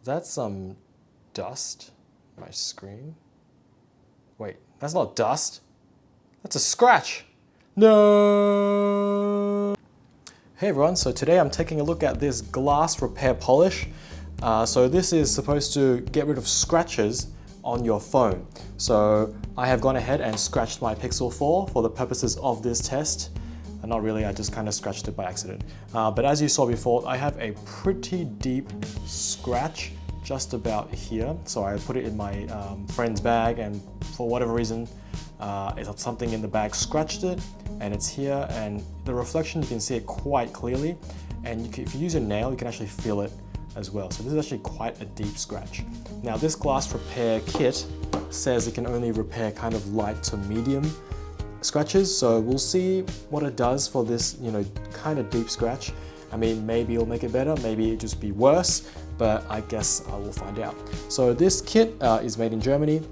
that some dust on my screen? Wait, that's not dust. That's a scratch. No! Hey everyone, so today I'm taking a look at this glass repair polish. So this is supposed to get rid of scratches on your phone. So I have gone ahead and scratched my Pixel 4 for the purposes of this test. Not really, I just kind of scratched it by accident. But as you saw before, I have a pretty deep scratch just about here. So I put it in my friend's bag, and for whatever reason, something in the bag scratched it, and it's here, and the reflection, you can see it quite clearly. And if you use your nail, you can actually feel it as well. So this is actually quite a deep scratch. Now this glass repair kit says it can only repair kind of light to medium scratches, so we'll see what it does for this, kind of deep scratch. I mean, maybe it'll make it better, maybe it'll just be worse, but I guess I will find out. So this kit is made in Germany.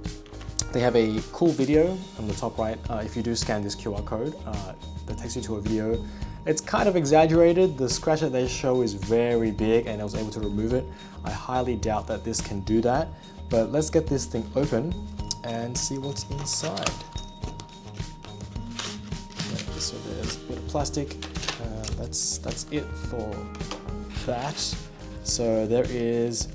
They have a cool video on the top right. If you do scan this QR code, that takes you to a video. It's kind of exaggerated. The scratch that they show is very big, and I was able to remove it. I highly doubt that this can do that, but let's get this thing open and see what's inside. So there's a bit of plastic. That's it for that. So there is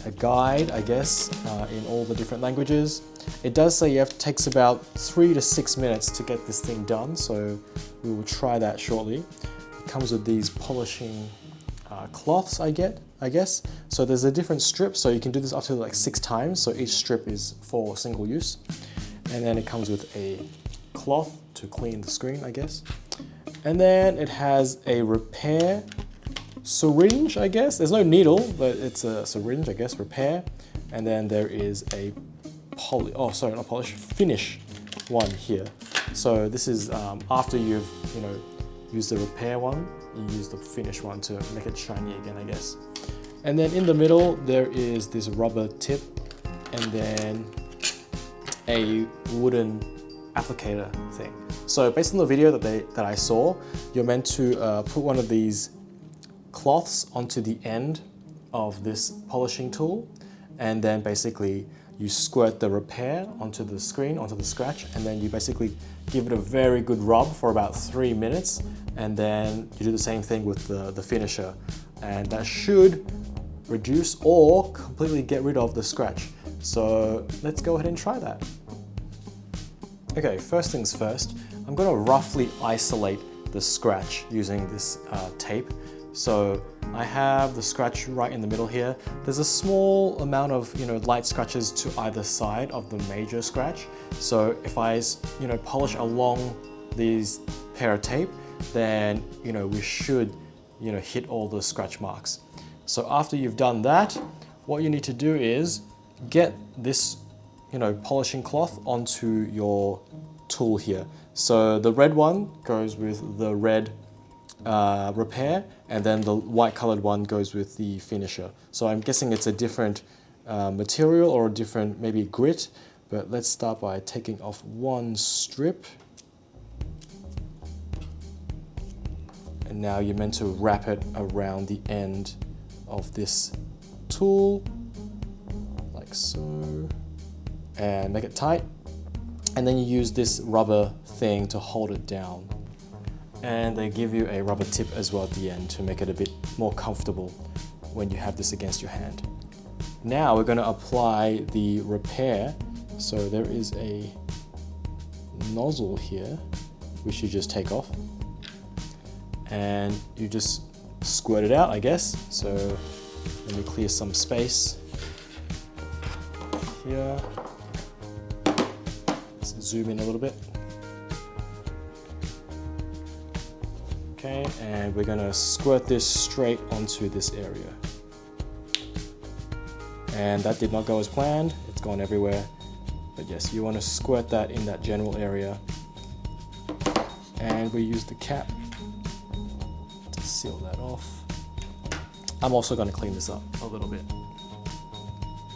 a guide, I guess, in all the different languages. It does say it takes about 3 to 6 minutes to get this thing done, so we will try that shortly. It comes with these polishing cloths, I guess. So there's a different strip, so you can do this up to like 6 times. So each strip is for single use. And then it comes with a cloth to clean the screen, I guess. And then it has a repair syringe, I guess. There's no needle, but it's a syringe, I guess, repair. And then there is a finish one here. So this is after you've, used the repair one, you use the finish one to make it shiny again, I guess. And then in the middle, there is this rubber tip, and then a wooden applicator thing. So based on the video that I saw, you're meant to put one of these cloths onto the end of this polishing tool, and then basically you squirt the repair onto the screen, onto the scratch, and then you basically give it a very good rub for about 3 minutes, and then you do the same thing with the finisher, and that should reduce or completely get rid of the scratch. So let's go ahead and try that. Okay, first things first, I'm going to roughly isolate the scratch using this tape. So I have the scratch right in the middle here. There's a small amount of light scratches to either side of the major scratch. So if I polish along these pair of tape, then we should hit all the scratch marks. So after you've done that, what you need to do is get this polishing cloth onto your tool here. So the red one goes with the red repair, and then the white colored one goes with the finisher. So I'm guessing it's a different material or a different maybe grit, but let's start by taking off one strip. And now you're meant to wrap it around the end of this tool, like so, and make it tight. And then you use this rubber thing to hold it down. And they give you a rubber tip as well at the end to make it a bit more comfortable when you have this against your hand. Now we're going to apply the repair. So there is a nozzle here, which you just take off. And you just squirt it out, I guess. So let me clear some space here. Let's zoom in a little bit. Okay, and we're gonna squirt this straight onto this area. And that did not go as planned, it's gone everywhere. But yes, you wanna squirt that in that general area. And we use the cap to seal that off. I'm also gonna clean this up a little bit.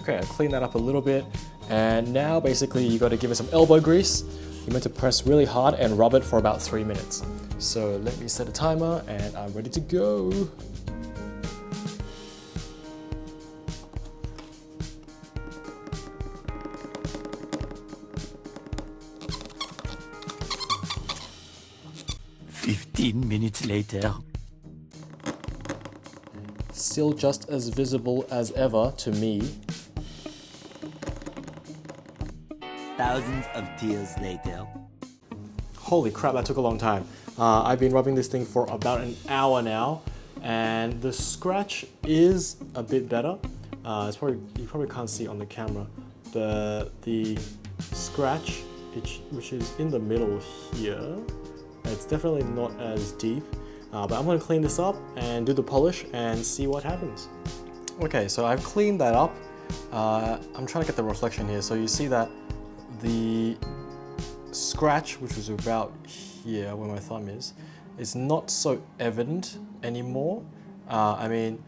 Okay, I cleaned that up a little bit. And now basically you gotta give it some elbow grease. You're meant to press really hard and rub it for about 3 minutes. So let me set a timer and I'm ready to go. 15 minutes later. Still just as visible as ever to me. Thousands of tears later. Holy crap, that took a long time. I've been rubbing this thing for about an hour now, and the scratch is a bit better. You probably can't see on the camera. The scratch, which is in the middle here, it's definitely not as deep. But I'm going to clean this up and do the polish and see what happens. Okay, so I've cleaned that up. I'm trying to get the reflection here. So you see that the scratch, which was about here where my thumb is not so evident anymore. I mean,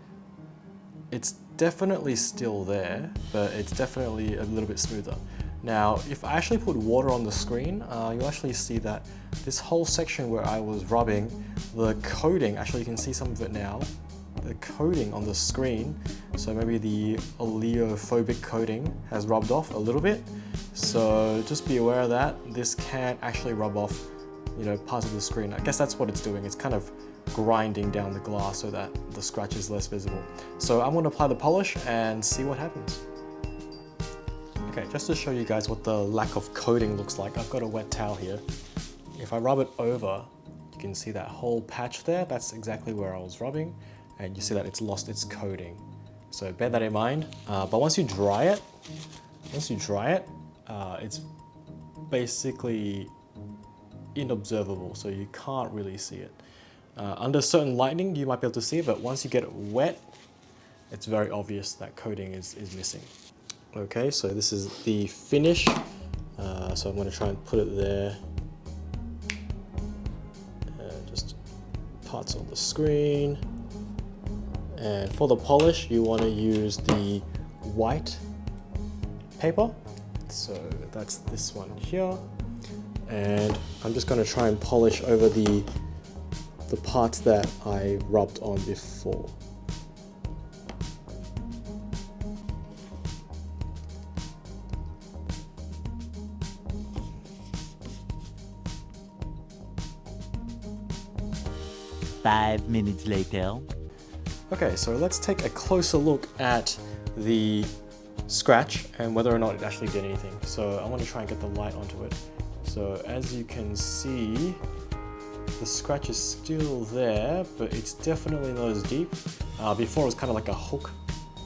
it's definitely still there, but it's definitely a little bit smoother. Now, if I actually put water on the screen, you'll actually see that this whole section where I was rubbing, the coating, actually you can see some of it now, the coating on the screen, so maybe the oleophobic coating has rubbed off a little bit. So just be aware of that. This can actually rub off, parts of the screen. I guess that's what it's doing. It's kind of grinding down the glass so that the scratch is less visible. So I'm going to apply the polish and see what happens. Okay, just to show you guys what the lack of coating looks like, I've got a wet towel here. If I rub it over, you can see that whole patch there. That's exactly where I was rubbing, and you see that it's lost its coating. So bear that in mind. But once you dry it, it's basically inobservable, so you can't really see it. Under certain lighting, you might be able to see it, but once you get it wet, it's very obvious that coating is missing. Okay, so this is the finish. So I'm going to try and put it there. And just parts on the screen. And for the polish, you want to use the white paper. So that's this one here. And I'm just going to try and polish over the parts that I rubbed on before. Five minutes later. Okay, so let's take a closer look at the scratch and whether or not it actually did anything. So I want to try and get the light onto it. So as you can see, the scratch is still there, but it's definitely not as deep. Before it was kind of like a hook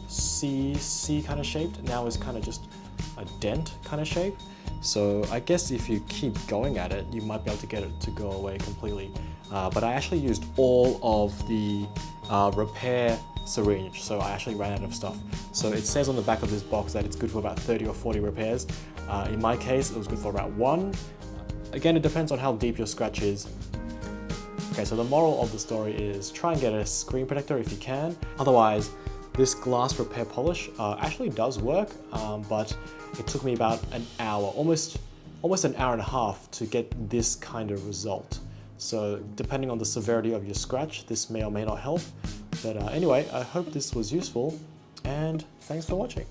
C kind of shaped. Now it's kind of just a dent kind of shape. So I guess if you keep going at it, you might be able to get it to go away completely. But I actually used all of the repair syringe, so I actually ran out of stuff. So it says on the back of this box that it's good for about 30 or 40 repairs. In my case, it was good for about 1. Again, it depends on how deep your scratch is. Okay, so the moral of the story is try and get a screen protector if you can. Otherwise, this glass repair polish actually does work, but it took me about an hour, almost an hour and a half to get this kind of result. So depending on the severity of your scratch, this may or may not help. But anyway, I hope this was useful, and thanks for watching.